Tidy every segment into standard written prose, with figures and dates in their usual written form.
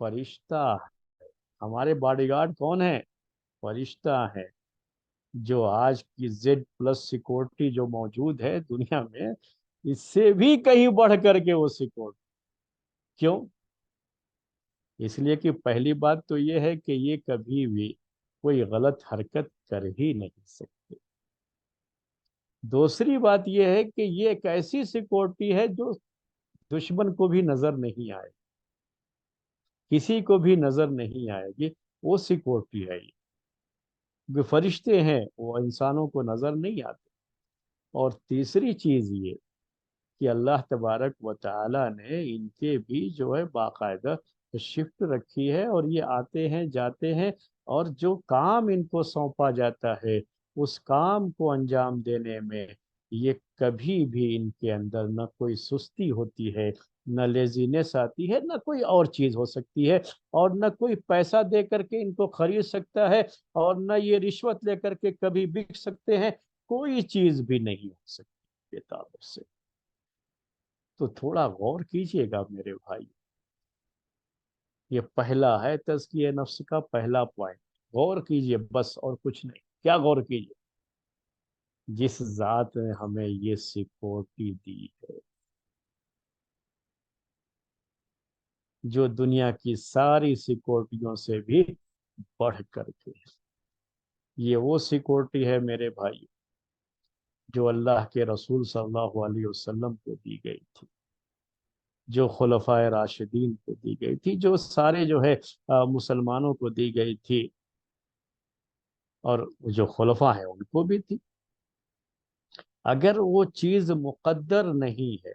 فرشتہ ہمارے body guard کون ہے؟ فرشتہ ہے، جو آج کی زیڈ پلس سیکورٹی جو موجود ہے دنیا میں، اس سے بھی کہیں بڑھ کر کے وہ سیکورٹی. کیوں؟ اس لیے کہ پہلی بات تو یہ ہے کہ یہ کبھی بھی کوئی غلط حرکت کر ہی نہیں سکتے. دوسری بات یہ ہے کہ یہ ایک ایسی سیکورٹی ہے جو دشمن کو بھی نظر نہیں آئے، کسی کو بھی نظر نہیں آئے گی، وہ سیکورٹی ہے یہ. جو فرشتے ہیں وہ انسانوں کو نظر نہیں آتے. اور تیسری چیز یہ کہ اللہ تبارک و تعالی نے ان کے بھی جو ہے باقاعدہ شفٹ رکھی ہے، اور یہ آتے ہیں جاتے ہیں، اور جو کام ان کو سونپا جاتا ہے اس کام کو انجام دینے میں یہ کبھی بھی ان کے اندر نہ کوئی سستی ہوتی ہے، نہ لیزینس آتی ہے، نہ کوئی اور چیز ہو سکتی ہے، اور نہ کوئی پیسہ دے کر کے ان کو خرید سکتا ہے، اور نہ یہ رشوت لے کر کے کبھی بک سکتے ہیں. کوئی چیز بھی نہیں ہو سکتی یہ تعلق سے. تو تھوڑا غور کیجئے گا میرے بھائی. یہ پہلا ہے تزکیہ نفس کا پہلا پوائنٹ. غور کیجئے بس، اور کچھ نہیں. کیا غور کیجئے؟ جس ذات نے ہمیں یہ سیکورٹی دی ہے، جو دنیا کی ساری سیکورٹیوں سے بھی بڑھ کر کے، یہ وہ سیکورٹی ہے میرے بھائی جو اللہ کے رسول صلی اللہ علیہ وسلم کو دی گئی تھی، جو خلفائے راشدین کو دی گئی تھی، جو سارے جو ہے مسلمانوں کو دی گئی تھی، اور جو خلفاء ہیں ان کو بھی تھی. اگر وہ چیز مقدر نہیں ہے،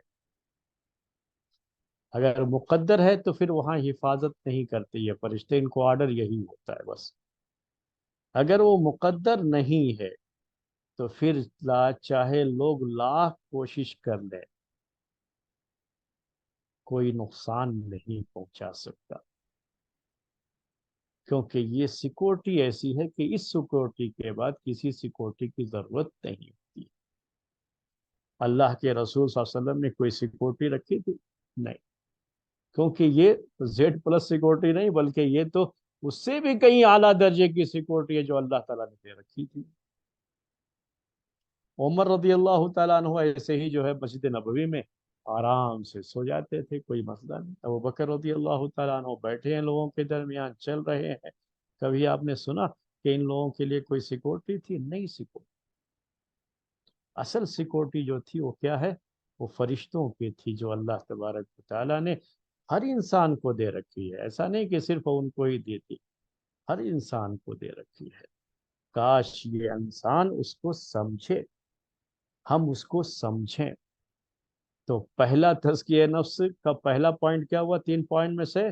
اگر مقدر ہے تو پھر وہاں حفاظت نہیں کرتے یہ فرشتے، ان کو آرڈر یہی ہوتا ہے بس. اگر وہ مقدر نہیں ہے تو پھر چاہے لوگ لاکھ کوشش کر لیں، کوئی نقصان نہیں پہنچا سکتا. کیونکہ یہ سیکورٹی ایسی ہے کہ اس سیکورٹی کے بعد کسی سیکورٹی کی ضرورت نہیں ہوتی. اللہ کے رسول صلی اللہ علیہ وسلم نے کوئی سیکورٹی رکھی تھی؟ نہیں. کیونکہ یہ زیڈ پلس سیکورٹی نہیں، بلکہ یہ تو اس سے بھی کہیں اعلیٰ درجے کی سیکورٹی ہے جو اللہ تعالیٰ نے دے رکھی تھی. عمر رضی اللہ تعالیٰ عنہ ایسے ہی جو ہے مسجد نبوی میں آرام سے سو جاتے تھے، کوئی مسئلہ نہیں. ابو بکر رضی اللہ تعالیٰ عنہ بیٹھے ہیں لوگوں کے درمیان، چل رہے ہیں. کبھی آپ نے سنا کہ ان لوگوں کے لیے کوئی سیکورٹی تھی؟ نہیں سیکورٹی. اصل سیکورٹی جو تھی وہ کیا ہے؟ وہ فرشتوں کی تھی جو اللہ تبارک و تعالیٰ نے ہر انسان کو دے رکھی ہے. ایسا نہیں کہ صرف ان کو ہی دی تھی، ہر انسان کو دے رکھی ہے. کاش یہ انسان اس کو سمجھے، ہم اس کو سمجھیں. تو پہلا تزکیہ نفس کا پہلا پوائنٹ کیا ہوا 3 پوائنٹ میں سے؟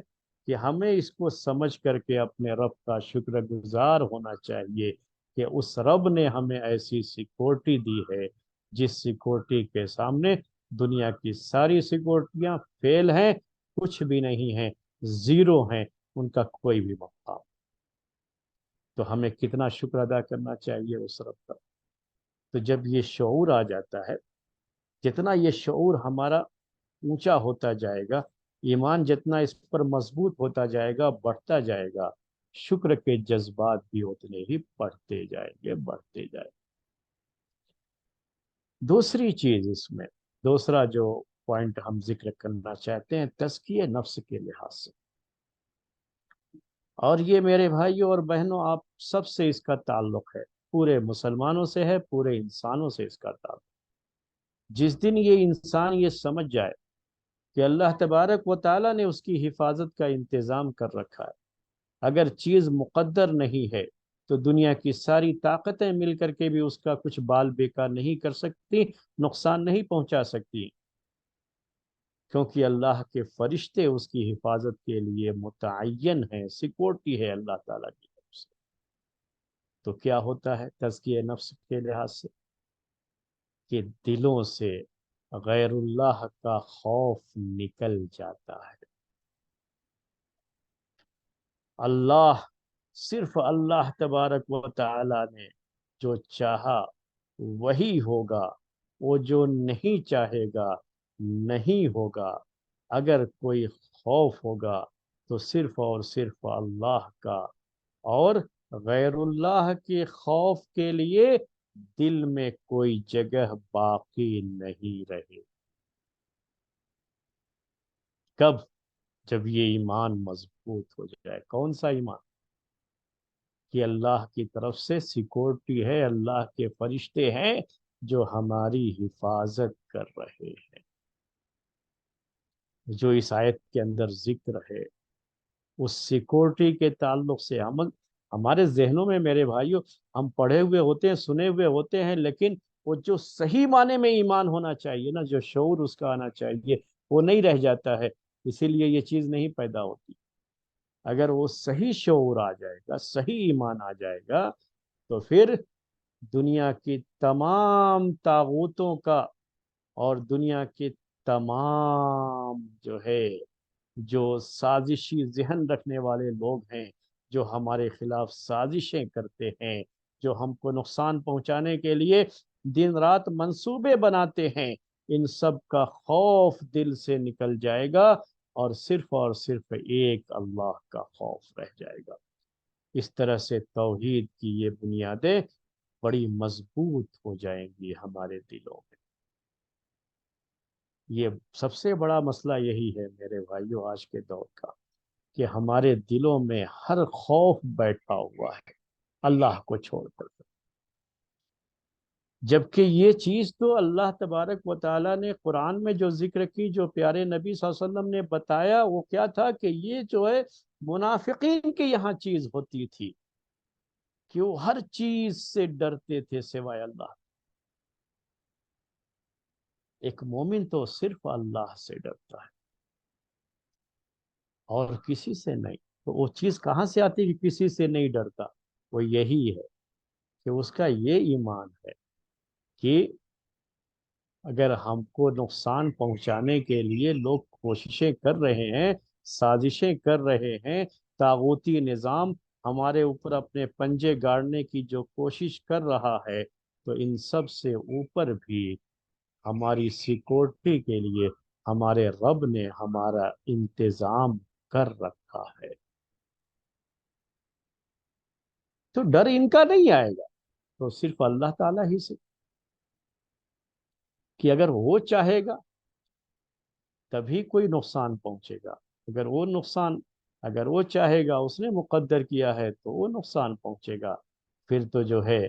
کہ ہمیں اس کو سمجھ کر کے اپنے رب کا شکر گزار ہونا چاہیے کہ اس رب نے ہمیں ایسی سیکورٹی دی ہے جس سیکورٹی کے سامنے دنیا کی ساری سیکورٹیاں فیل ہیں، کچھ بھی نہیں ہیں، زیرو ہیں، ان کا کوئی بھی مقام. تو ہمیں کتنا شکر ادا کرنا چاہیے اس رب کا. تو جب یہ شعور آ جاتا ہے، جتنا یہ شعور ہمارا اونچا ہوتا جائے گا، ایمان جتنا اس پر مضبوط ہوتا جائے گا، بڑھتا جائے گا، شکر کے جذبات بھی اتنے ہی بڑھتے جائیں گے، بڑھتے جائیں گے. دوسری چیز اس میں، دوسرا جو پوائنٹ ہم ذکر کرنا چاہتے ہیں تزکیہ نفس کے لحاظ سے، اور یہ میرے بھائیوں اور بہنوں آپ سب سے اس کا تعلق ہے، پورے مسلمانوں سے ہے، پورے انسانوں سے اس کا تعلق. جس دن یہ انسان یہ سمجھ جائے کہ اللہ تبارک و تعالیٰ نے اس کی حفاظت کا انتظام کر رکھا ہے، اگر چیز مقدر نہیں ہے تو دنیا کی ساری طاقتیں مل کر کے بھی اس کا کچھ بال بیکار نہیں کر سکتی، نقصان نہیں پہنچا سکتی، کیونکہ اللہ کے فرشتے اس کی حفاظت کے لیے متعین ہیں، سیکورٹی ہے اللہ تعالیٰ کی طرف سے. تو کیا ہوتا ہے تزکیہ نفس کے لحاظ سے؟ کہ دلوں سے غیر اللہ کا خوف نکل جاتا ہے. اللہ، صرف اللہ تبارک و تعالی نے جو چاہا وہی ہوگا، وہ جو نہیں چاہے گا نہیں ہوگا. اگر کوئی خوف ہوگا تو صرف اور صرف اللہ کا، اور غیر اللہ کے خوف کے لیے دل میں کوئی جگہ باقی نہیں رہے۔ کب؟ جب یہ ایمان مضبوط ہو جائے۔ کون سا ایمان؟ کہ اللہ کی طرف سے سیکورٹی ہے، اللہ کے فرشتے ہیں جو ہماری حفاظت کر رہے ہیں، جو اس آیت کے اندر ذکر ہے۔ اس سیکورٹی کے تعلق سے ہمارے ذہنوں میں میرے بھائیوں، ہم پڑھے ہوئے ہوتے ہیں، سنے ہوئے ہوتے ہیں، لیکن وہ جو صحیح معنی میں ایمان ہونا چاہیے نا، جو شعور اس کا آنا چاہیے، وہ نہیں رہ جاتا ہے، اسی لیے یہ چیز نہیں پیدا ہوتی۔ اگر وہ صحیح شعور آ جائے گا، صحیح ایمان آ جائے گا، تو پھر دنیا کی تمام طاغوتوں کا، اور دنیا کے تمام جو ہے، جو سازشی ذہن رکھنے والے لوگ ہیں، جو ہمارے خلاف سازشیں کرتے ہیں، جو ہم کو نقصان پہنچانے کے لیے دن رات منصوبے بناتے ہیں، ان سب کا خوف دل سے نکل جائے گا، اور صرف ایک اللہ کا خوف رہ جائے گا۔ اس طرح سے توحید کی یہ بنیادیں بڑی مضبوط ہو جائیں گی ہمارے دلوں میں۔ یہ سب سے بڑا مسئلہ یہی ہے میرے بھائیوں آج کے دور کا، کہ ہمارے دلوں میں ہر خوف بیٹھا ہوا ہے اللہ کو چھوڑ کر۔ جبکہ یہ چیز تو اللہ تبارک و تعالیٰ نے قرآن میں جو ذکر کی، جو پیارے نبی صلی اللہ علیہ وسلم نے بتایا، وہ کیا تھا کہ یہ جو ہے منافقین کی یہاں چیز ہوتی تھی، کہ وہ ہر چیز سے ڈرتے تھے سوائے اللہ۔ ایک مومن تو صرف اللہ سے ڈرتا ہے اور کسی سے نہیں۔ تو وہ چیز کہاں سے آتی کہ کسی سے نہیں ڈرتا؟ وہ یہی ہے کہ اس کا یہ ایمان ہے کہ اگر ہم کو نقصان پہنچانے کے لیے لوگ کوششیں کر رہے ہیں، سازشیں کر رہے ہیں، طاغوتی نظام ہمارے اوپر اپنے پنجے گاڑنے کی جو کوشش کر رہا ہے، تو ان سب سے اوپر بھی ہماری سیکورٹی کے لیے ہمارے رب نے ہمارا انتظام کر رکھا ہے۔ تو ڈر ان کا نہیں آئے گا، تو صرف اللہ تعالیٰ ہی سے، کہ اگر وہ چاہے گا تبھی کوئی نقصان پہنچے گا۔ اگر وہ چاہے گا، اس نے مقدر کیا ہے، تو وہ نقصان پہنچے گا۔ پھر تو جو ہے،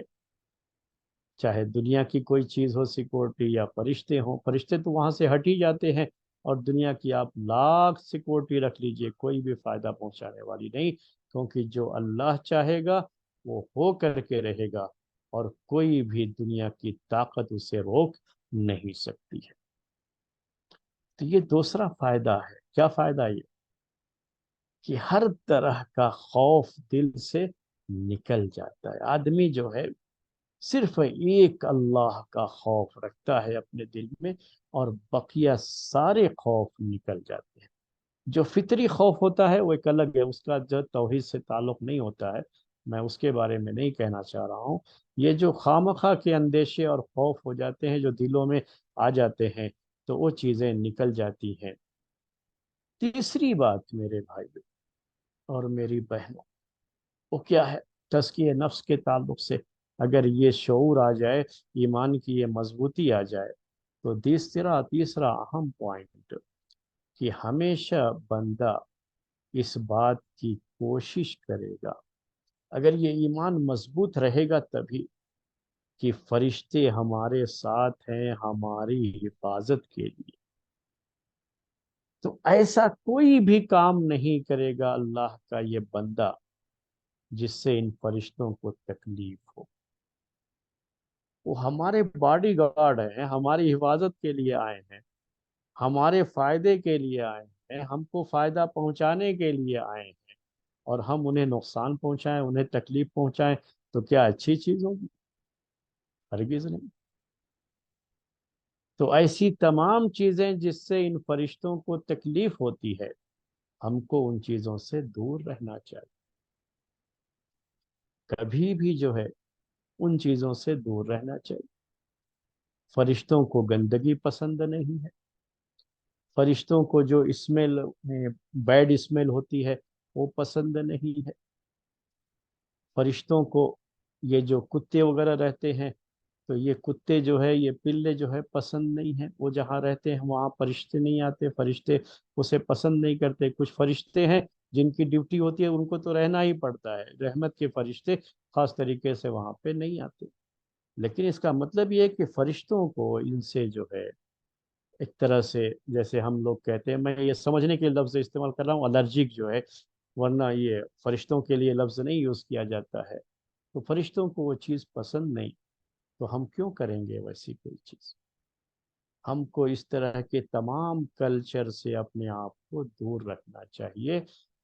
چاہے دنیا کی کوئی چیز ہو سیکورٹی، یا فرشتے ہوں، فرشتے تو وہاں سے ہٹ ہی جاتے ہیں، اور دنیا کی آپ لاکھ سیکورٹی رکھ لیجئے، کوئی بھی فائدہ پہنچانے والی نہیں، کیونکہ جو اللہ چاہے گا وہ ہو کر کے رہے گا، اور کوئی بھی دنیا کی طاقت اسے روک نہیں سکتی ہے۔ تو یہ دوسرا فائدہ ہے۔ کیا فائدہ؟ یہ کہ ہر طرح کا خوف دل سے نکل جاتا ہے۔ آدمی جو ہے صرف ایک اللہ کا خوف رکھتا ہے اپنے دل میں، اور بقیہ سارے خوف نکل جاتے ہیں۔ جو فطری خوف ہوتا ہے وہ ایک الگ ہے، اس کا جو توحید سے تعلق نہیں ہوتا ہے، میں اس کے بارے میں نہیں کہنا چاہ رہا ہوں۔ یہ جو خواہ کے اندیشے اور خوف ہو جاتے ہیں، جو دلوں میں آ جاتے ہیں، تو وہ چیزیں نکل جاتی ہیں۔ تیسری بات میرے بھائی اور میری بہنوں، وہ کیا ہے؟ تزکیہ نفس کے تعلق سے اگر یہ شعور آ جائے، ایمان کی یہ مضبوطی آ جائے، تو تیسرا اہم پوائنٹ، کہ ہمیشہ بندہ اس بات کی کوشش کرے گا، اگر یہ ایمان مضبوط رہے گا تبھی، کہ فرشتے ہمارے ساتھ ہیں ہماری حفاظت کے لیے، تو ایسا کوئی بھی کام نہیں کرے گا اللہ کا یہ بندہ جس سے ان فرشتوں کو تکلیف ہو۔ وہ ہمارے باڈی گارڈ ہیں، ہماری حفاظت کے لیے آئے ہیں، ہمارے فائدے کے لیے آئے ہیں، ہم کو فائدہ پہنچانے کے لیے آئے ہیں، اور ہم انہیں نقصان پہنچائیں، انہیں تکلیف پہنچائیں، تو کیا اچھی چیز ہوگی؟ ہرگز نہیں۔ تو ایسی تمام چیزیں جس سے ان فرشتوں کو تکلیف ہوتی ہے، ہم کو ان چیزوں سے دور رہنا چاہیے، کبھی بھی جو ہے ان چیزوں سے دور رہنا چاہیے۔ فرشتوں کو گندگی پسند نہیں ہے، فرشتوں کو جو اسمیل، بیڈ اسمیل ہوتی ہے وہ پسند نہیں ہے۔ فرشتوں کو یہ جو کتے وغیرہ رہتے ہیں، تو یہ کتے جو ہے، یہ پلے جو ہے پسند نہیں ہیں، وہ جہاں رہتے ہیں وہاں فرشتے نہیں آتے، فرشتے اسے پسند نہیں کرتے۔ کچھ فرشتے ہیں جن کی ڈیوٹی ہوتی ہے ان کو تو رہنا ہی پڑتا ہے، رحمت کے فرشتے خاص طریقے سے وہاں پہ نہیں آتے۔ لیکن اس کا مطلب یہ ہے کہ فرشتوں کو ان سے جو ہے ایک طرح سے، جیسے ہم لوگ کہتے ہیں، میں یہ سمجھنے کے لفظ استعمال کر رہا ہوں، الرجک جو ہے، ورنہ یہ فرشتوں کے لیے لفظ نہیں یوز کیا جاتا ہے۔ تو فرشتوں کو وہ چیز پسند نہیں، تو ہم کیوں کریں گے ویسی کوئی چیز؟ ہم کو اس طرح کے تمام کلچر سے اپنے آپ کو دور رکھنا چاہیے،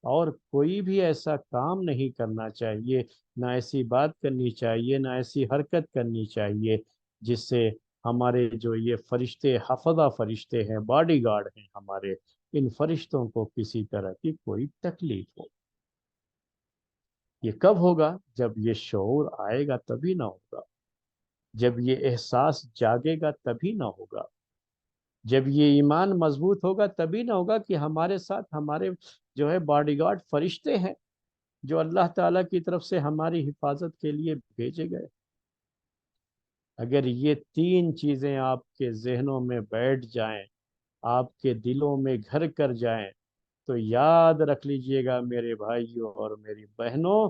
اور کوئی بھی ایسا کام نہیں کرنا چاہیے، نہ ایسی بات کرنی چاہیے، نہ ایسی حرکت کرنی چاہیے جس سے ہمارے جو یہ فرشتے، حفظہ فرشتے ہیں، باڈی گارڈ ہیں ہمارے، ان فرشتوں کو کسی طرح کی کوئی تکلیف ہو۔ یہ کب ہوگا؟ جب یہ شعور آئے گا تبھی نہ ہوگا، جب یہ احساس جاگے گا تبھی نہ ہوگا، جب یہ ایمان مضبوط ہوگا تبھی نہ ہوگا کہ ہمارے ساتھ ہمارے جو ہے باڈی گارڈ فرشتے ہیں، جو اللہ تعالیٰ کی طرف سے ہماری حفاظت کے لیے بھیجے گئے۔ اگر یہ تین چیزیں آپ کے ذہنوں میں بیٹھ جائیں، آپ کے دلوں میں گھر کر جائیں، تو یاد رکھ لیجئے گا میرے بھائیوں اور میری بہنوں،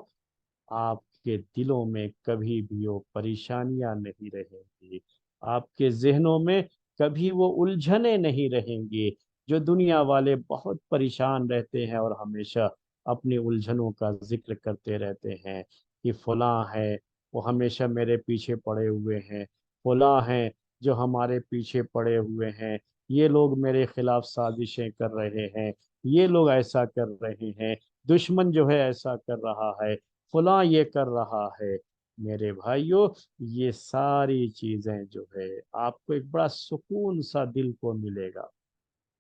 آپ کے دلوں میں کبھی بھی وہ پریشانیاں نہیں رہیں گی، آپ کے ذہنوں میں کبھی وہ الجھنیں نہیں رہیں گی۔ جو دنیا والے بہت پریشان رہتے ہیں اور ہمیشہ اپنی الجھنوں کا ذکر کرتے رہتے ہیں کہ فلاں ہے وہ ہمیشہ میرے پیچھے پڑے ہوئے ہیں، فلاں ہیں جو ہمارے پیچھے پڑے ہوئے ہیں، یہ لوگ میرے خلاف سازشیں کر رہے ہیں، یہ لوگ ایسا کر رہے ہیں، دشمن جو ہے ایسا کر رہا ہے، فلاں یہ کر رہا ہے۔ میرے بھائیوں، یہ ساری چیزیں جو ہے آپ کو ایک بڑا سکون سا دل کو ملے گا،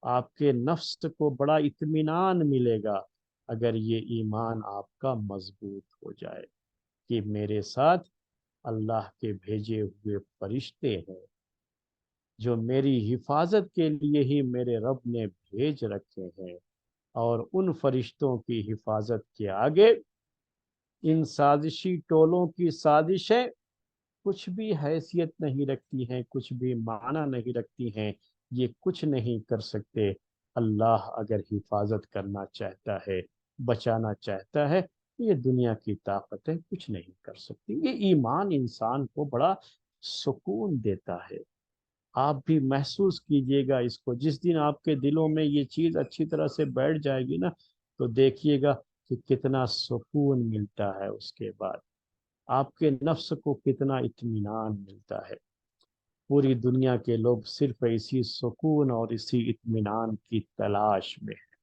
آپ کے نفس کو بڑا اطمینان ملے گا اگر یہ ایمان آپ کا مضبوط ہو جائے کہ میرے ساتھ اللہ کے بھیجے ہوئے فرشتے ہیں جو میری حفاظت کے لیے ہی میرے رب نے بھیج رکھے ہیں، اور ان فرشتوں کی حفاظت کے آگے ان سازشی ٹولوں کی سازشیں کچھ بھی حیثیت نہیں رکھتی ہیں، کچھ بھی معنی نہیں رکھتی ہیں، یہ کچھ نہیں کر سکتے۔ اللہ اگر حفاظت کرنا چاہتا ہے، بچانا چاہتا ہے، یہ دنیا کی طاقتیں کچھ نہیں کر سکتی۔ یہ ایمان انسان کو بڑا سکون دیتا ہے۔ آپ بھی محسوس کیجئے گا اس کو، جس دن آپ کے دلوں میں یہ چیز اچھی طرح سے بیٹھ جائے گی نا، تو دیکھیے گا کہ کتنا سکون ملتا ہے، اس کے بعد آپ کے نفس کو کتنا اطمینان ملتا ہے۔ پوری دنیا کے لوگ صرف اسی سکون اور اسی اطمینان کی تلاش میں ہیں۔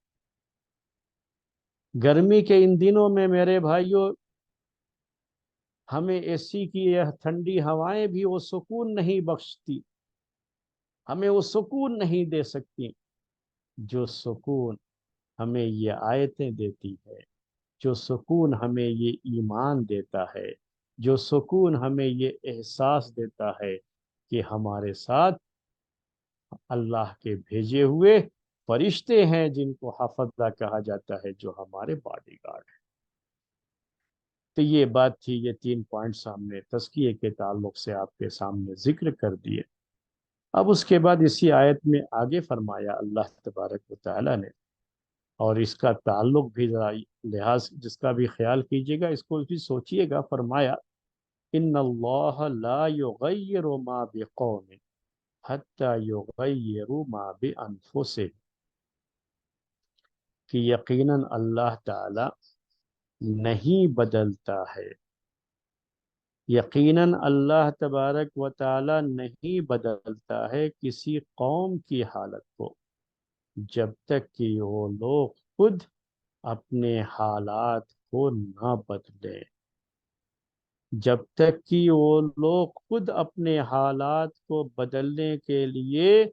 گرمی کے ان دنوں میں میرے بھائیوں، ہمیں اے سی کی یہ ٹھنڈی ہوائیں بھی وہ سکون نہیں بخشتی، ہمیں وہ سکون نہیں دے سکتی جو سکون ہمیں یہ آیتیں دیتی ہے، جو سکون ہمیں یہ ایمان دیتا ہے، جو سکون ہمیں یہ احساس دیتا ہے کہ ہمارے ساتھ اللہ کے بھیجے ہوئے فرشتے ہیں جن کو حفظہ کہا جاتا ہے، جو ہمارے باڈی گارڈ ہیں۔ تو یہ بات تھی، یہ تین پوائنٹس ہم نے تزکیے کے تعلق سے آپ کے سامنے ذکر کر دیے۔ اب اس کے بعد اسی آیت میں آگے فرمایا اللہ تبارک و تعالی نے، اور اس کا تعلق بھی ذرا لحاظ جس کا بھی خیال کیجیے گا، اس کو بھی سوچیے گا۔ فرمایا ان اللہ لا یغیر ما بقوم حتی یغیروا ما بانفسهم، کہ یقیناً اللہ تعالی نہیں بدلتا ہے، یقیناً اللہ تبارک و تعالی نہیں بدلتا ہے کسی قوم کی حالت کو جب تک کہ وہ لوگ خود اپنے حالات کو نہ بدلیں، جب تک کہ وہ لوگ خود اپنے حالات کو بدلنے کے لیے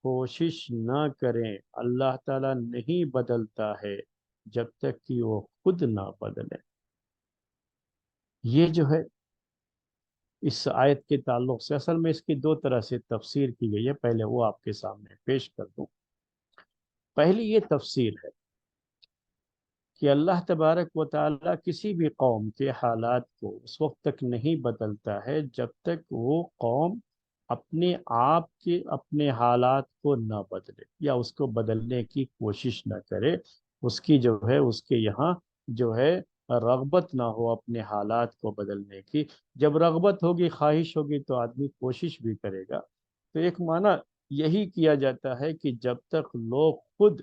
کوشش نہ کریں۔ اللہ تعالیٰ نہیں بدلتا ہے جب تک کہ وہ خود نہ بدلیں۔ یہ جو ہے اس آیت کے تعلق سے اصل میں اس کی دو طرح سے تفسیر کی گئی ہے، پہلے وہ آپ کے سامنے پیش کر دوں۔ پہلی یہ تفسیر ہے کہ اللہ تبارک و تعالیٰ کسی بھی قوم کے حالات کو اس وقت تک نہیں بدلتا ہے جب تک وہ قوم اپنے آپ کے اپنے حالات کو نہ بدلے یا اس کو بدلنے کی کوشش نہ کرے، اس کی جو ہے اس کے یہاں جو ہے رغبت نہ ہو اپنے حالات کو بدلنے کی۔ جب رغبت ہوگی، خواہش ہوگی تو آدمی کوشش بھی کرے گا۔ تو ایک معنی یہی کیا جاتا ہے کہ جب تک لوگ خود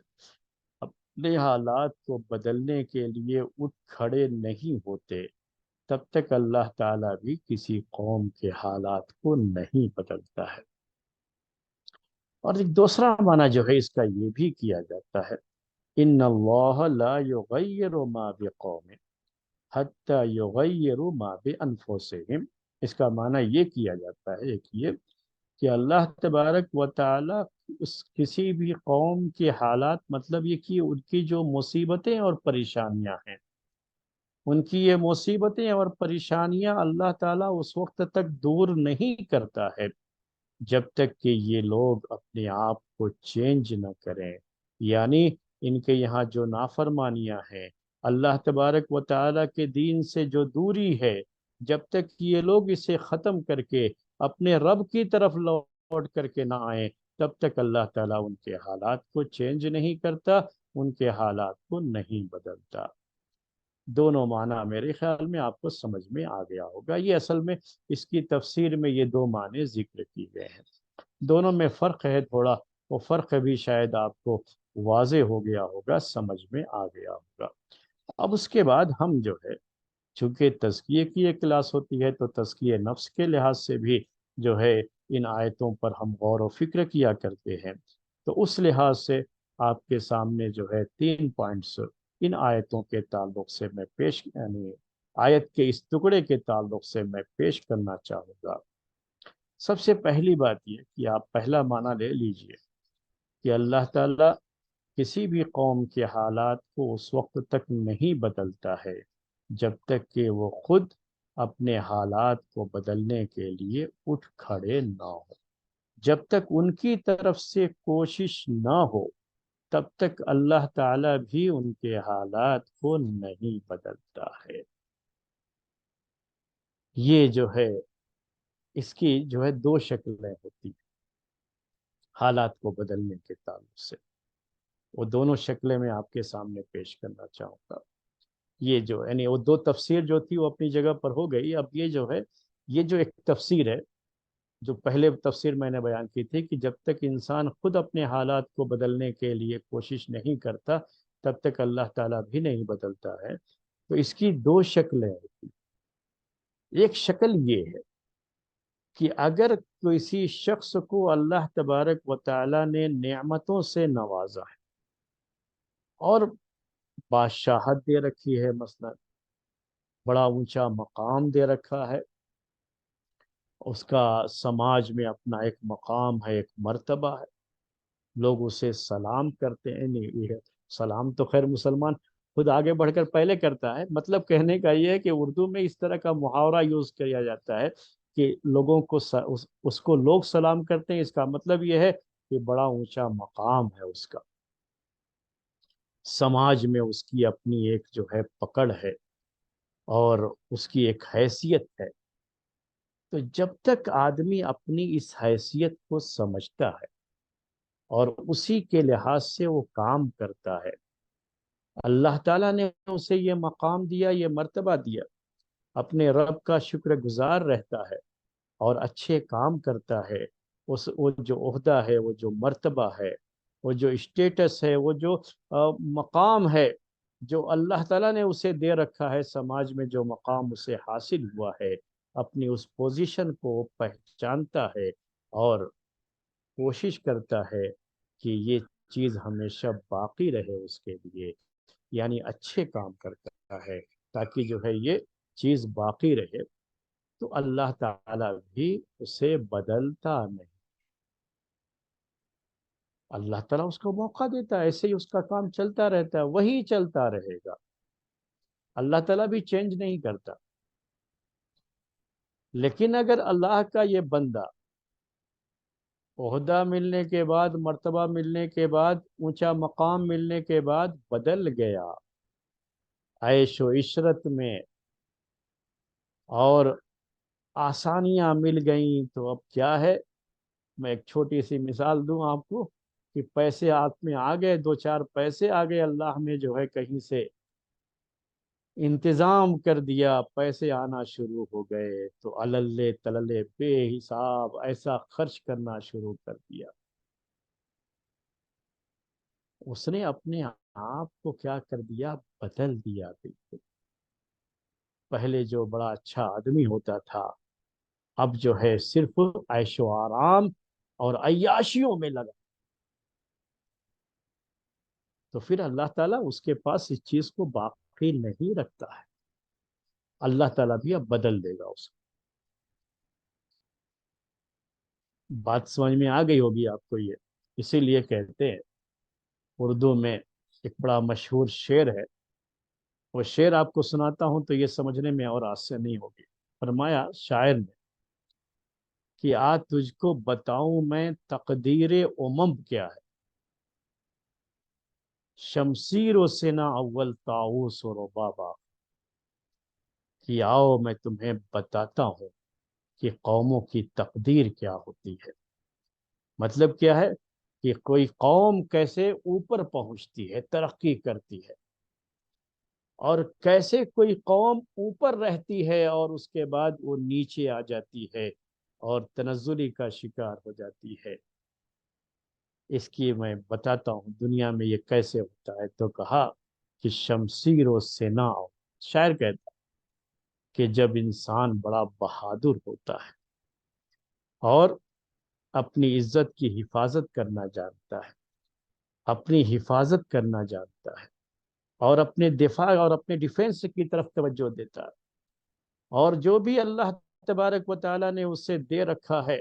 اپنے حالات کو بدلنے کے لیے اٹھ کھڑے نہیں ہوتے، تب تک اللہ تعالیٰ بھی کسی قوم کے حالات کو نہیں بدلتا ہے۔ اور ایک دوسرا معنی جو ہے اس کا یہ بھی کیا جاتا ہے، ان اللہ لا یغیر ما بقوم حتی یغیروا ما بانفسہم۔ اس کا معنی یہ کیا جاتا ہے ایک یہ کہ اللہ تبارک و تعالی اس کسی بھی قوم کے حالات، مطلب یہ کہ ان کی جو مصیبتیں اور پریشانیاں ہیں، ان کی یہ مصیبتیں اور پریشانیاں اللہ تعالیٰ اس وقت تک دور نہیں کرتا ہے جب تک کہ یہ لوگ اپنے آپ کو چینج نہ کریں۔ یعنی ان کے یہاں جو نافرمانیاں ہیں، اللہ تبارک و تعالیٰ کے دین سے جو دوری ہے، جب تک یہ لوگ اسے ختم کر کے اپنے رب کی طرف لوٹ کر کے نہ آئیں، تب تک اللہ تعالیٰ ان کے حالات کو چینج نہیں کرتا، ان کے حالات کو نہیں بدلتا۔ دونوں معنی میرے خیال میں آپ کو سمجھ میں آ گیا ہوگا۔ یہ اصل میں اس کی تفسیر میں یہ دو معنی ذکر کی گئے ہیں، دونوں میں فرق ہے تھوڑا، وہ فرق بھی شاید آپ کو واضح ہو گیا ہوگا، سمجھ میں آ گیا ہوگا۔ اب اس کے بعد ہم جو ہے، چونکہ تزکیے کی ایک کلاس ہوتی ہے تو تزکیے نفس کے لحاظ سے بھی جو ہے ان آیتوں پر ہم غور و فکر کیا کرتے ہیں، تو اس لحاظ سے آپ کے سامنے جو ہے 3 پوائنٹس ان آیتوں کے تعلق سے میں یعنی آیت کے اس ٹکڑے کے تعلق سے میں پیش کرنا چاہوں گا۔ سب سے پہلی بات یہ کہ آپ پہلا معنی لے لیجئے کہ اللہ تعالیٰ کسی بھی قوم کے حالات کو اس وقت تک نہیں بدلتا ہے جب تک کہ وہ خود اپنے حالات کو بدلنے کے لیے اٹھ کھڑے نہ ہو۔ جب تک ان کی طرف سے کوشش نہ ہو، تب تک اللہ تعالیٰ بھی ان کے حالات کو نہیں بدلتا ہے۔ یہ جو ہے اس کی جو ہے دو شکلیں ہوتی ہیں حالات کو بدلنے کے تعلق سے، وہ دونوں شکلیں میں آپ کے سامنے پیش کرنا چاہوں گا۔ یہ جو یعنی وہ دو تفسیر جو تھی وہ اپنی جگہ پر ہو گئی، اب یہ جو ہے یہ جو ایک تفسیر ہے، جو پہلے تفسیر میں نے بیان کی تھی کہ جب تک انسان خود اپنے حالات کو بدلنے کے لیے کوشش نہیں کرتا، تب تک اللہ تعالیٰ بھی نہیں بدلتا ہے۔ تو اس کی دو شکلیں ہوتی، ایک شکل یہ ہے کہ اگر کسی شخص کو اللہ تبارک و تعالیٰ نے نعمتوں سے نوازا ہے اور بادشاہت دے رکھی ہے، مثلا بڑا اونچا مقام دے رکھا ہے، اس کا سماج میں اپنا ایک مقام ہے، ایک مرتبہ ہے، لوگ اسے سلام کرتے ہیں، نہیں یہ سلام تو خیر مسلمان خود آگے بڑھ کر پہلے کرتا ہے، مطلب کہنے کا یہ ہے کہ اردو میں اس طرح کا محاورہ یوز کیا جاتا ہے کہ لوگوں کو اس کو لوگ سلام کرتے ہیں، اس کا مطلب یہ ہے کہ بڑا اونچا مقام ہے اس کا، سماج میں اس کی اپنی ایک جو ہے پکڑ ہے اور اس کی ایک حیثیت ہے۔ تو جب تک آدمی اپنی اس حیثیت کو سمجھتا ہے اور اسی کے لحاظ سے وہ کام کرتا ہے، اللہ تعالیٰ نے اسے یہ مقام دیا، یہ مرتبہ دیا، اپنے رب کا شکر گزار رہتا ہے اور اچھے کام کرتا ہے، وہ جو عہدہ ہے، وہ جو مرتبہ ہے، وہ جو اسٹیٹس ہے، وہ جو مقام ہے جو اللہ تعالیٰ نے اسے دے رکھا ہے، سماج میں جو مقام اسے حاصل ہوا ہے، اپنی اس پوزیشن کو پہچانتا ہے اور کوشش کرتا ہے کہ یہ چیز ہمیشہ باقی رہے اس کے لیے، یعنی اچھے کام کرتا ہے تاکہ جو ہے یہ چیز باقی رہے، تو اللہ تعالیٰ بھی اسے بدلتا نہیں، اللہ تعالیٰ اس کو موقع دیتا ہے، ایسے ہی اس کا کام چلتا رہتا ہے، وہی چلتا رہے گا، اللہ تعالیٰ بھی چینج نہیں کرتا۔ لیکن اگر اللہ کا یہ بندہ عہدہ ملنے کے بعد، مرتبہ ملنے کے بعد، اونچا مقام ملنے کے بعد بدل گیا، عیش و عشرت میں اور آسانیاں مل گئیں تو اب کیا ہے؟ میں ایک چھوٹی سی مثال دوں آپ کو کہ پیسے ہاتھ میں آ گئے، دو چار پیسے آ گئے، اللہ نے جو ہے کہیں سے انتظام کر دیا، پیسے آنا شروع ہو گئے تو اللے تللے بے حساب ایسا خرچ کرنا شروع کر دیا۔ اس نے اپنے آپ کو کیا کر دیا؟ بدل دیا بالکل۔ پہلے جو بڑا اچھا آدمی ہوتا تھا، اب جو ہے صرف عیش و آرام اور عیاشیوں میں لگا۔ تو پھر اللہ تعالیٰ اس کے پاس اس چیز کو باقی نہیں رکھتا ہے، اللہ تعالیٰ بھی اب بدل دے گا اس کو۔ بات سمجھ میں آ گئی ہوگی آپ کو یہ؟ اسی لیے کہتے ہیں اردو میں ایک بڑا مشہور شعر ہے، وہ شعر آپ کو سناتا ہوں تو یہ سمجھنے میں اور آسانی ہوگی۔ فرمایا شاعر نے کہ تجھ کو بتاؤں میں تقدیر امم کیا ہے، شمشیر و سنا اول طاؤس و ربابا، کہ آؤ میں تمہیں بتاتا ہوں کہ قوموں کی تقدیر کیا ہوتی ہے۔ مطلب کیا ہے کہ کوئی قوم کیسے اوپر پہنچتی ہے، ترقی کرتی ہے، اور کیسے کوئی قوم اوپر رہتی ہے اور اس کے بعد وہ نیچے آ جاتی ہے اور تنزلی کا شکار ہو جاتی ہے۔ اس کی میں بتاتا ہوں دنیا میں یہ کیسے ہوتا ہے۔ تو کہا کہ شمشیر و سنا، شاعر کہتا کہ جب انسان بڑا بہادر ہوتا ہے اور اپنی عزت کی حفاظت کرنا جانتا ہے، اپنی حفاظت کرنا جانتا ہے، اور اپنے دفاع اور اپنے ڈیفنس کی طرف توجہ دیتا ہے، اور جو بھی اللہ تبارک و تعالیٰ نے اسے دے رکھا ہے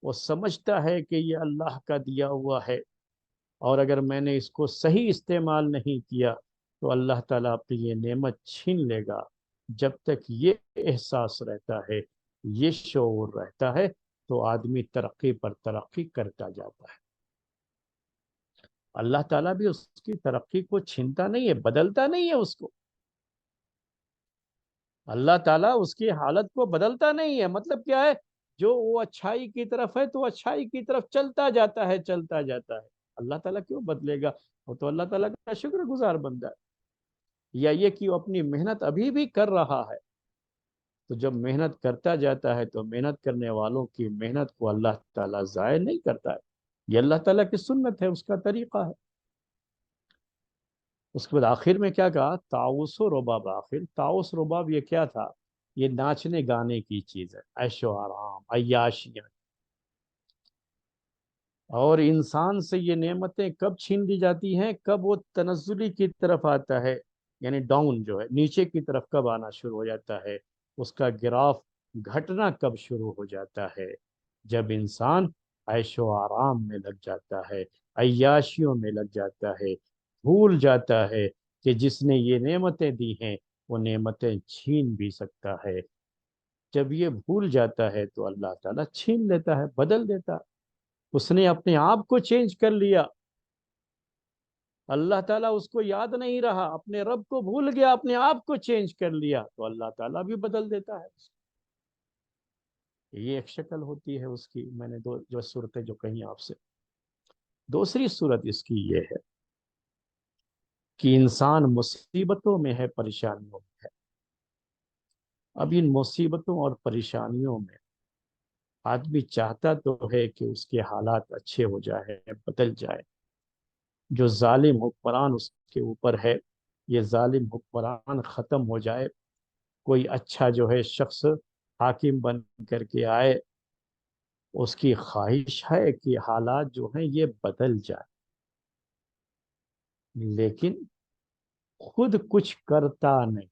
وہ سمجھتا ہے کہ یہ اللہ کا دیا ہوا ہے، اور اگر میں نے اس کو صحیح استعمال نہیں کیا تو اللہ تعالیٰ اپنی یہ نعمت چھین لے گا۔ جب تک یہ احساس رہتا ہے، یہ شعور رہتا ہے، تو آدمی ترقی پر ترقی کرتا جاتا ہے۔ اللہ تعالیٰ بھی اس کی ترقی کو چھینتا نہیں ہے، بدلتا نہیں ہے اس کو۔ اللہ تعالیٰ اس کی حالت کو بدلتا نہیں ہے۔ مطلب کیا ہے؟ جو وہ اچھائی کی طرف ہے تو اچھائی کی طرف چلتا جاتا ہے، چلتا جاتا ہے۔ اللہ تعالیٰ کیوں بدلے گا؟ وہ تو اللہ تعالیٰ کا شکر گزار بندہ ہے۔ یا یہ کہ وہ اپنی محنت ابھی بھی کر رہا ہے، تو جب محنت کرتا جاتا ہے تو محنت کرنے والوں کی محنت کو اللہ تعالیٰ ضائع نہیں کرتا ہے۔ یہ اللہ تعالیٰ کی سنت ہے، اس کا طریقہ ہے۔ اس کے بعد آخر میں کیا کہا؟ طاؤس و رباب۔ آخر طاؤس رباب یہ کیا تھا؟ یہ ناچنے گانے کی چیز ہے، عیش و آرام، عیاشیاں۔ اور انسان سے یہ نعمتیں کب چھین دی جاتی ہیں؟ کب وہ تنزلی کی طرف آتا ہے، یعنی ڈاؤن جو ہے نیچے کی طرف کب آنا شروع ہو جاتا ہے، اس کا گراف گھٹنا کب شروع ہو جاتا ہے؟ جب انسان عیش و آرام میں لگ جاتا ہے، عیاشیوں میں لگ جاتا ہے، بھول جاتا ہے کہ جس نے یہ نعمتیں دی ہیں وہ نعمتیں چھین بھی سکتا ہے۔ جب یہ بھول جاتا ہے تو اللہ تعالیٰ چھین لیتا ہے، بدل دیتا ہے۔ اس نے اپنے آپ کو چینج کر لیا، اللہ تعالیٰ اس کو یاد نہیں رہا، اپنے رب کو بھول گیا، اپنے آپ کو چینج کر لیا تو اللہ تعالیٰ بھی بدل دیتا ہے۔ یہ ایک شکل ہوتی ہے اس کی، میں نے جو صورتیں جو کہیں آپ سے۔ دوسری صورت اس کی یہ ہے کہ انسان مصیبتوں میں ہے، پریشانیوں میں ہے۔ اب ان مصیبتوں اور پریشانیوں میں آدمی چاہتا تو ہے کہ اس کے حالات اچھے ہو جائے، بدل جائے، جو ظالم حکمران اس کے اوپر ہے یہ ظالم حکمران ختم ہو جائے، کوئی اچھا جو ہے شخص حاکم بن کر کے آئے۔ اس کی خواہش ہے کہ حالات جو ہیں یہ بدل جائے، لیکن خود کچھ کرتا نہیں،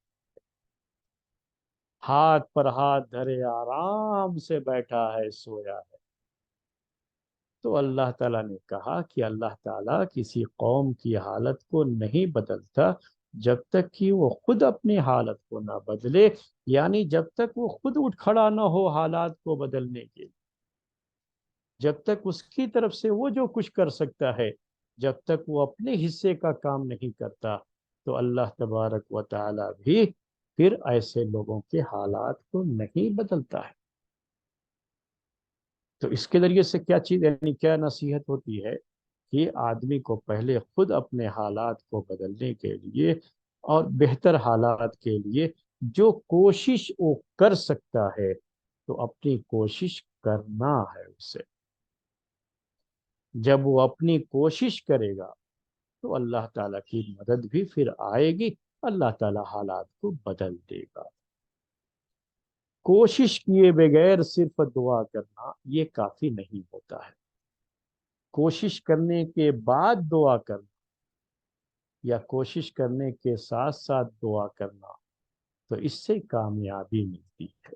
ہاتھ پر ہاتھ دھرے آرام سے بیٹھا ہے، سویا ہے۔ تو اللہ تعالیٰ نے کہا کہ اللہ تعالیٰ کسی قوم کی حالت کو نہیں بدلتا جب تک کہ وہ خود اپنی حالت کو نہ بدلے، یعنی جب تک وہ خود اٹھ کھڑا نہ ہو حالات کو بدلنے کے لیے۔ جب تک اس کی طرف سے وہ جو کچھ کر سکتا ہے، جب تک وہ اپنے حصے کا کام نہیں کرتا، تو اللہ تبارک و تعالی بھی پھر ایسے لوگوں کے حالات کو نہیں بدلتا ہے۔ تو اس کے ذریعے سے کیا چیز، یعنی کیا نصیحت ہوتی ہے کہ آدمی کو پہلے خود اپنے حالات کو بدلنے کے لیے اور بہتر حالات کے لیے جو کوشش وہ کر سکتا ہے تو اپنی کوشش کرنا ہے اسے۔ جب وہ اپنی کوشش کرے گا تو اللہ تعالیٰ کی مدد بھی پھر آئے گی، اللہ تعالیٰ حالات کو بدل دے گا۔ کوشش کیے بغیر صرف دعا کرنا یہ کافی نہیں ہوتا ہے۔ کوشش کرنے کے بعد دعا کرنا یا کوشش کرنے کے ساتھ ساتھ دعا کرنا، تو اس سے کامیابی ملتی ہے۔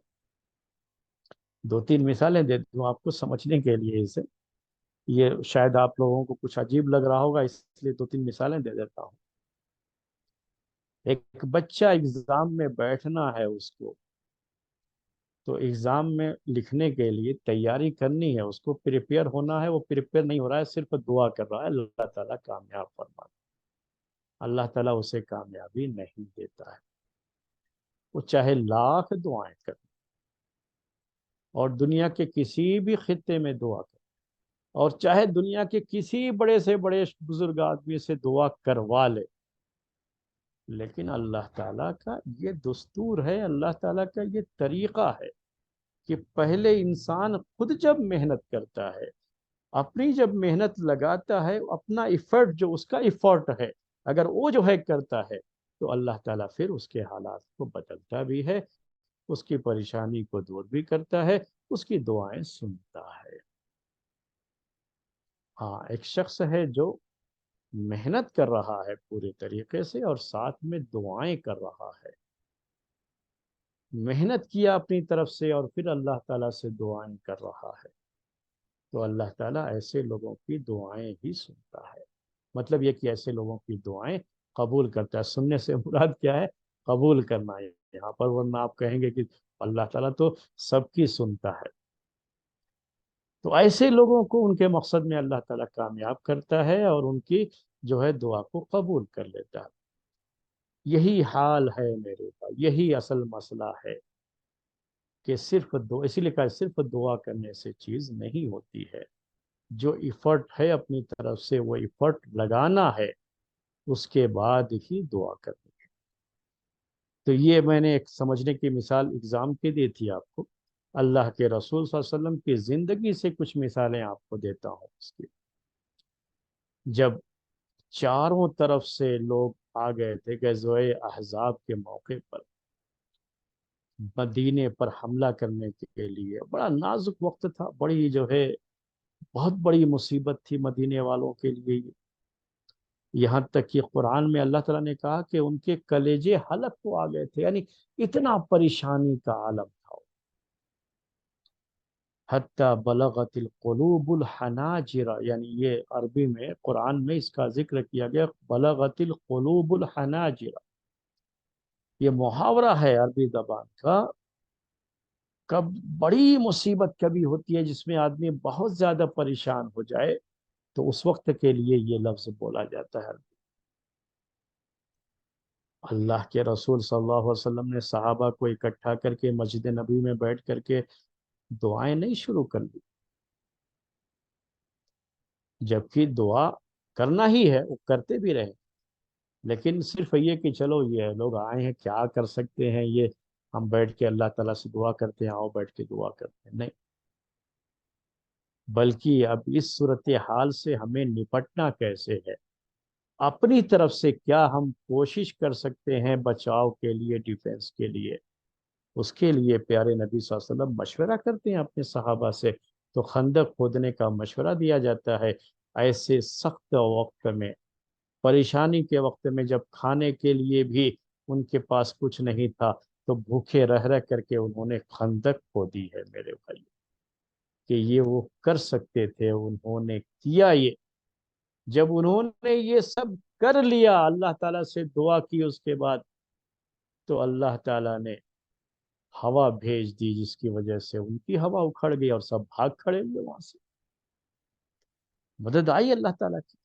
دو تین مثالیں دے دوں آپ کو سمجھنے کے لیے اسے، یہ شاید آپ لوگوں کو کچھ عجیب لگ رہا ہوگا، اس لیے دو تین مثالیں دے دیتا ہوں۔ ایک بچہ ایگزام میں بیٹھنا ہے اس کو، تو ایگزام میں لکھنے کے لیے تیاری کرنی ہے، اس کو پریپیئر ہونا ہے، وہ پریپیئر نہیں ہو رہا ہے، صرف دعا کر رہا ہے اللہ تعالیٰ کامیاب فرما دے۔ اللہ تعالیٰ اسے کامیابی نہیں دیتا ہے، وہ چاہے لاکھ دعائیں کرے اور دنیا کے کسی بھی خطے میں دعا کرے، اور چاہے دنیا کے کسی بڑے سے بڑے بزرگ آدمی سے دعا کروا لے، لیکن اللہ تعالیٰ کا یہ دستور ہے، اللہ تعالیٰ کا یہ طریقہ ہے کہ پہلے انسان خود جب محنت کرتا ہے، اپنی جب محنت لگاتا ہے، اپنا ایفرٹ جو اس کا ایفرٹ ہے اگر وہ جو ہے کرتا ہے، تو اللہ تعالیٰ پھر اس کے حالات کو بدلتا بھی ہے، اس کی پریشانی کو دور بھی کرتا ہے، اس کی دعائیں سنتا ہے۔ ہاں، ایک شخص ہے جو محنت کر رہا ہے پورے طریقے سے اور ساتھ میں دعائیں کر رہا ہے، محنت کیا اپنی طرف سے اور پھر اللہ تعالیٰ سے دعائیں کر رہا ہے، تو اللہ تعالیٰ ایسے لوگوں کی دعائیں ہی سنتا ہے۔ مطلب یہ کہ ایسے لوگوں کی دعائیں قبول کرتا ہے۔ سننے سے مراد کیا ہے؟ قبول کرنا ہے یہاں پر، ورنہ آپ کہیں گے کہ اللہ تعالیٰ تو سب کی سنتا ہے۔ تو ایسے لوگوں کو ان کے مقصد میں اللہ تعالیٰ کامیاب کرتا ہے اور ان کی جو ہے دعا کو قبول کر لیتا ہے۔ یہی حال ہے میرے بھائی، یہی اصل مسئلہ ہے کہ صرف دعا، اسی لیے کہا صرف دعا کرنے سے چیز نہیں ہوتی ہے، جو ایفرٹ ہے اپنی طرف سے وہ ایفرٹ لگانا ہے، اس کے بعد ہی دعا کرنی ہے۔ تو یہ میں نے ایک سمجھنے کی مثال اگزام کی دی تھی آپ کو، اللہ کے رسول صلی اللہ علیہ وسلم کی زندگی سے کچھ مثالیں آپ کو دیتا ہوں اس کی۔ جب چاروں طرف سے لوگ آ گئے تھے غزوہ احزاب کے موقع پر مدینے پر حملہ کرنے کے لیے، بڑا نازک وقت تھا، بڑی جو ہے بہت بڑی مصیبت تھی مدینے والوں کے لیے یہ۔ یہاں تک کہ قرآن میں اللہ تعالیٰ نے کہا کہ ان کے کلیجے حلق کو آ گئے تھے، یعنی اتنا پریشانی کا عالم تھا۔ حتی بلغت القلوب الحناجر، یعنی یہ عربی میں قرآن میں اس کا ذکر کیا گیا، بلغت القلوب الحناجر، یہ محاورہ ہے عربی زبان کا۔ کب بڑی مصیبت کبھی ہوتی ہے جس میں آدمی بہت زیادہ پریشان ہو جائے، تو اس وقت کے لیے یہ لفظ بولا جاتا ہے۔ اللہ کے رسول صلی اللہ علیہ وسلم نے صحابہ کو اکٹھا کر کے مسجد نبی میں بیٹھ کر کے دعائیں نہیں شروع کر دی، جبکہ دعا کرنا ہی ہے، وہ کرتے بھی رہے، لیکن صرف یہ کہ چلو یہ لوگ آئے ہیں کیا کر سکتے ہیں، یہ ہم بیٹھ کے اللہ تعالیٰ سے دعا کرتے ہیں، آؤ بیٹھ کے دعا کرتے ہیں، نہیں، بلکہ اب اس صورتحال سے ہمیں نپٹنا کیسے ہے، اپنی طرف سے کیا ہم کوشش کر سکتے ہیں بچاؤ کے لیے، ڈیفنس کے لیے، اس کے لیے پیارے نبی صلی اللہ علیہ وسلم مشورہ کرتے ہیں اپنے صحابہ سے۔ تو خندق کھودنے کا مشورہ دیا جاتا ہے ایسے سخت وقت میں، پریشانی کے وقت میں، جب کھانے کے لیے بھی ان کے پاس کچھ نہیں تھا، تو بھوکے رہ رہ کر کے انہوں نے خندق کھودی ہے میرے بھائی، کہ یہ وہ کر سکتے تھے انہوں نے کیا یہ۔ جب انہوں نے یہ سب کر لیا، اللہ تعالیٰ سے دعا کی اس کے بعد، تو اللہ تعالیٰ نے ہوا بھیج دی جس کی وجہ سے ان کی ہوا اکھڑ گئی اور سب بھاگ کھڑے ہوئے وہاں سے۔ مدد آئی اللہ تعالیٰ کی.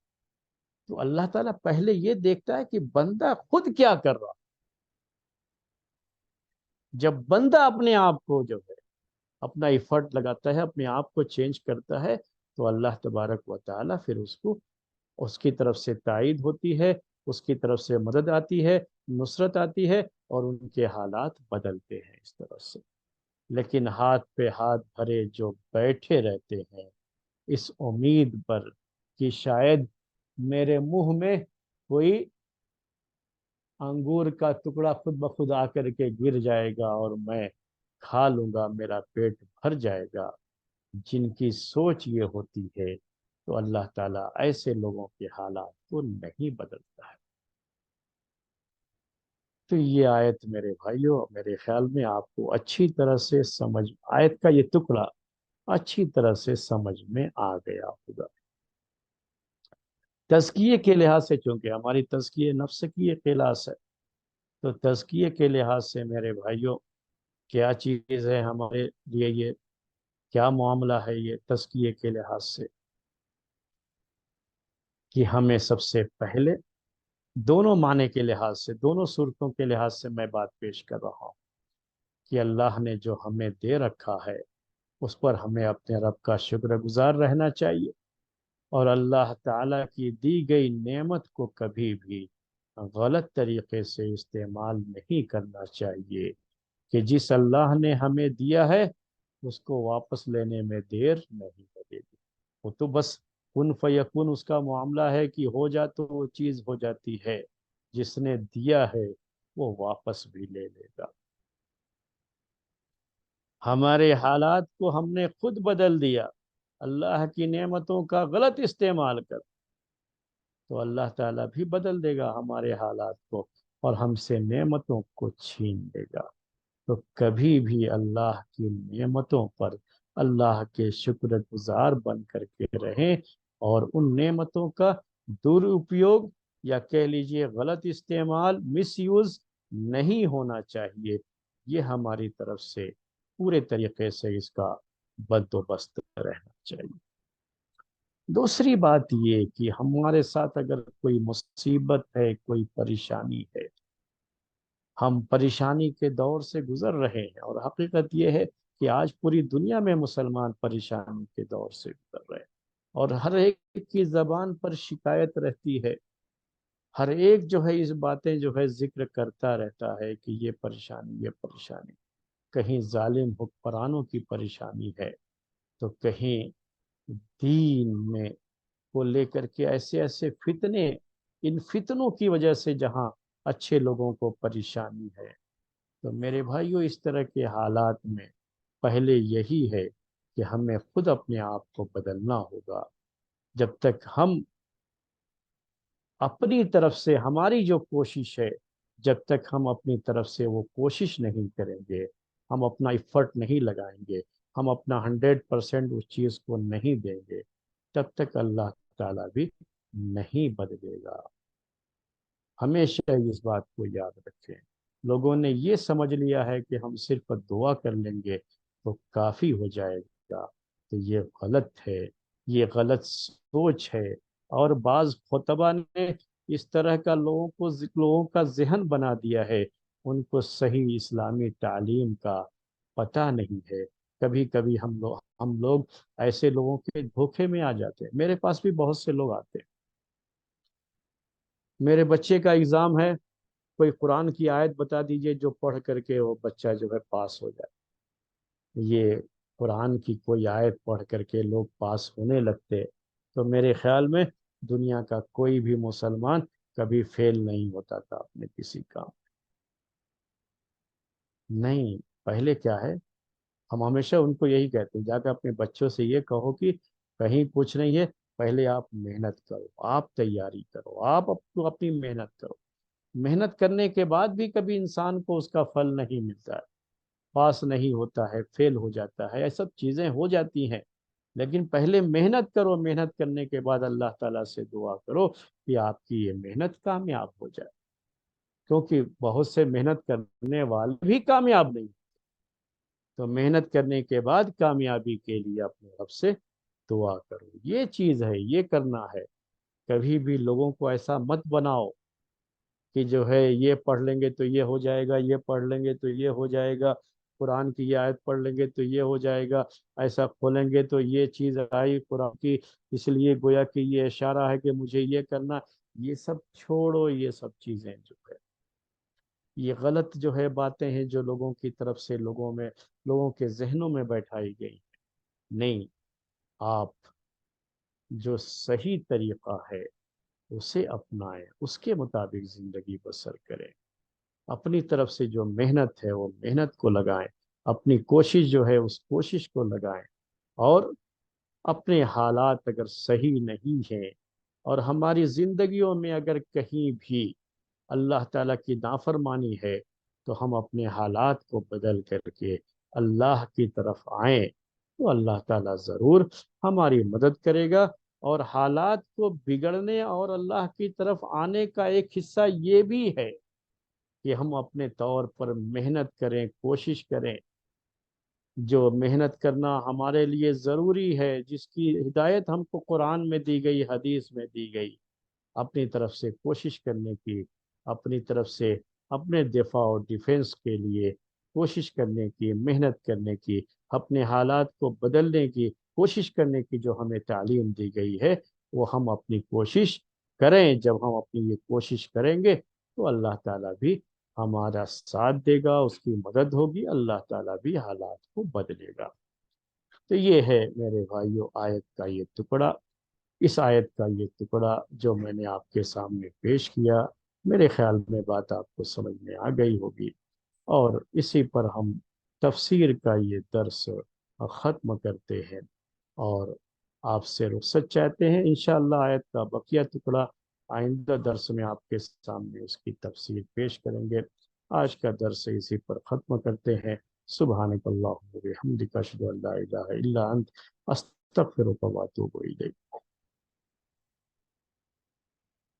تو اللہ تعالیٰ پہلے یہ دیکھتا ہے کہ بندہ خود کیا کر رہا. جب بندہ اپنے آپ کو جو ہے اپنا ایفرٹ لگاتا ہے، اپنے آپ کو چینج کرتا ہے، تو اللہ تبارک و تعالیٰ پھر اس کو اس کی طرف سے تائید ہوتی ہے، اس کی طرف سے مدد آتی ہے، نصرت آتی ہے، اور ان کے حالات بدلتے ہیں اس طرح سے. لیکن ہاتھ پہ ہاتھ بھرے جو بیٹھے رہتے ہیں اس امید پر کہ شاید میرے منہ میں کوئی انگور کا ٹکڑا خود بخود آ کر کے گر جائے گا اور میں کھا لوں گا، میرا پیٹ بھر جائے گا، جن کی سوچ یہ ہوتی ہے، تو اللہ تعالیٰ ایسے لوگوں کے حالات کو نہیں بدلتا ہے. تو یہ آیت میرے بھائیوں، میرے خیال میں آپ کو اچھی طرح سے سمجھ، آیت کا یہ ٹکڑا اچھی طرح سے سمجھ میں آ گیا ہوگا. تزکیے کے لحاظ سے، چونکہ ہماری تزکیے نفس کی یہ کلاس ہے، تو تزکیے کے لحاظ سے میرے بھائیوں کیا چیز ہے ہمارے لیے، یہ کیا معاملہ ہے یہ تزکیے کے لحاظ سے، کہ ہمیں سب سے پہلے دونوں معنی کے لحاظ سے، دونوں صورتوں کے لحاظ سے میں بات پیش کر رہا ہوں کہ اللہ نے جو ہمیں دے رکھا ہے اس پر ہمیں اپنے رب کا شکر گزار رہنا چاہیے، اور اللہ تعالیٰ کی دی گئی نعمت کو کبھی بھی غلط طریقے سے استعمال نہیں کرنا چاہیے، کہ جس اللہ نے ہمیں دیا ہے اس کو واپس لینے میں دیر نہیں لگے گی. وہ تو بس کن فیکون اس کا معاملہ ہے کہ ہو جا تو وہ چیز ہو جاتی ہے، جس نے دیا ہے وہ واپس بھی لے لے گا. ہمارے حالات کو ہم نے خود بدل دیا اللہ کی نعمتوں کا غلط استعمال کر، تو اللہ تعالیٰ بھی بدل دے گا ہمارے حالات کو اور ہم سے نعمتوں کو چھین لے گا. تو کبھی بھی اللہ کی نعمتوں پر اللہ کے شکر گزار بن کر کے رہیں، اور ان نعمتوں کا درپیوگ یا کہہ لیجئے غلط استعمال، مس یوز نہیں ہونا چاہیے. یہ ہماری طرف سے پورے طریقے سے اس کا بندوبست رہنا چاہیے. دوسری بات یہ کہ ہمارے ساتھ اگر کوئی مصیبت ہے، کوئی پریشانی ہے، ہم پریشانی کے دور سے گزر رہے ہیں، اور حقیقت یہ ہے کہ آج پوری دنیا میں مسلمان پریشانی کے دور سے گزر رہے ہیں، اور ہر ایک کی زبان پر شکایت رہتی ہے، ہر ایک جو ہے اس باتیں جو ہے ذکر کرتا رہتا ہے کہ یہ پریشانی، یہ پریشانی. کہیں ظالم حکمرانوں کی پریشانی ہے، تو کہیں دین میں کو لے کر کے ایسے ایسے فتنے، ان فتنوں کی وجہ سے جہاں اچھے لوگوں کو پریشانی ہے. تو میرے بھائیوں اس طرح کے حالات میں پہلے یہی ہے کہ ہمیں خود اپنے آپ کو بدلنا ہوگا. جب تک ہم اپنی طرف سے، ہماری جو کوشش ہے، جب تک ہم اپنی طرف سے وہ کوشش نہیں کریں گے، ہم اپنا ایفرٹ نہیں لگائیں گے، ہم اپنا 100% اس چیز کو نہیں دیں گے، تب تک اللہ تعالیٰ بھی نہیں بدلے گا. ہمیشہ اس بات کو یاد رکھیں. لوگوں نے یہ سمجھ لیا ہے کہ ہم صرف دعا کر لیں گے تو کافی ہو جائے گا، تو یہ غلط ہے، یہ غلط سوچ ہے. اور بعض خطبہ نے اس طرح کا لوگوں کا ذہن بنا دیا ہے، ان کو صحیح اسلامی تعلیم کا پتہ نہیں ہے. کبھی کبھی ہم لوگ ایسے لوگوں کے دھوکے میں آ جاتے ہیں. میرے پاس بھی بہت سے لوگ آتے ہیں، میرے بچے کا ایگزام ہے، کوئی قرآن کی آیت بتا دیجئے جو پڑھ کر کے وہ بچہ جو ہے پاس ہو جائے. یہ قرآن کی کوئی آیت پڑھ کر کے لوگ پاس ہونے لگتے، تو میرے خیال میں دنیا کا کوئی بھی مسلمان کبھی فیل نہیں ہوتا تھا اپنے کسی کام. نہیں، پہلے کیا ہے، ہم ہمیشہ ان کو یہی کہتے ہیں، جا کے اپنے بچوں سے یہ کہو کہ کہیں کچھ نہیں ہے، پہلے آپ محنت کرو، آپ تیاری کرو، آپ اپنی محنت کرو. محنت کرنے کے بعد بھی کبھی انسان کو اس کا پھل نہیں ملتا ہے، پاس نہیں ہوتا ہے، فیل ہو جاتا ہے، یہ سب چیزیں ہو جاتی ہیں. لیکن پہلے محنت کرو، محنت کرنے کے بعد اللہ تعالیٰ سے دعا کرو کہ آپ کی یہ محنت کامیاب ہو جائے. کیونکہ بہت سے محنت کرنے والے بھی کامیاب نہیں. تو محنت کرنے کے بعد کامیابی کے لیے اپنے رب سے دعا کرو، یہ چیز ہے، یہ کرنا ہے۔ کبھی بھی لوگوں کو ایسا مت بناؤ کہ جو ہے یہ پڑھ لیں گے تو یہ ہو جائے گا، یہ پڑھ لیں گے تو یہ ہو جائے گا، قرآن کی یہ آیت پڑھ لیں گے تو یہ ہو جائے گا، ایسا کھولیں گے تو یہ چیز آئی قرآن کی، اس لیے گویا کہ یہ اشارہ ہے کہ مجھے یہ کرنا۔ یہ سب چھوڑو، یہ سب چیزیں جو ہے یہ غلط جو ہے باتیں ہیں جو لوگوں کی طرف سے لوگوں کے ذہنوں میں بیٹھائی گئی۔ نہیں، آپ جو صحیح طریقہ ہے اسے اپنائیں، اس کے مطابق زندگی بسر کریں، اپنی طرف سے جو محنت ہے وہ محنت کو لگائیں، اپنی کوشش جو ہے اس کوشش کو لگائیں، اور اپنے حالات اگر صحیح نہیں ہیں اور ہماری زندگیوں میں اگر کہیں بھی اللہ تعالیٰ کی نافرمانی ہے تو ہم اپنے حالات کو بدل کر کے اللہ کی طرف آئیں، تو اللہ تعالیٰ ضرور ہماری مدد کرے گا۔ اور حالات کو بگڑنے اور اللہ کی طرف آنے کا ایک حصہ یہ بھی ہے کہ ہم اپنے طور پر محنت کریں، کوشش کریں۔ جو محنت کرنا ہمارے لیے ضروری ہے، جس کی ہدایت ہم کو قرآن میں دی گئی، حدیث میں دی گئی، اپنی طرف سے کوشش کرنے کی، اپنی طرف سے اپنے دفاع اور ڈیفنس کے لیے کوشش کرنے کی، محنت کرنے کی، اپنے حالات کو بدلنے کی کوشش کرنے کی جو ہمیں تعلیم دی گئی ہے، وہ ہم اپنی کوشش کریں۔ جب ہم اپنی یہ کوشش کریں گے تو اللہ تعالیٰ بھی ہمارا ساتھ دے گا، اس کی مدد ہوگی، اللہ تعالیٰ بھی حالات کو بدلے گا۔ تو یہ ہے میرے بھائیوں آیت کا یہ ٹکڑا۔ اس آیت کا یہ ٹکڑا جو میں نے آپ کے سامنے پیش کیا، میرے خیال میں بات آپ کو سمجھ میں آ گئی ہوگی، اور اسی پر ہم تفسیر کا یہ درس ختم کرتے ہیں، اور آپ سے رخصت چاہتے ہیں۔ انشاءاللہ آیت کا بقیہ ٹکڑا آئندہ درس میں آپ کے سامنے اس کی تفسیر پیش کریں گے۔ آج کا درس اسی پر ختم کرتے ہیں۔ سبحانک اللہم و بحمدک، اشہد ان لا الہ الا انت، استغفرک و اتوب الیک۔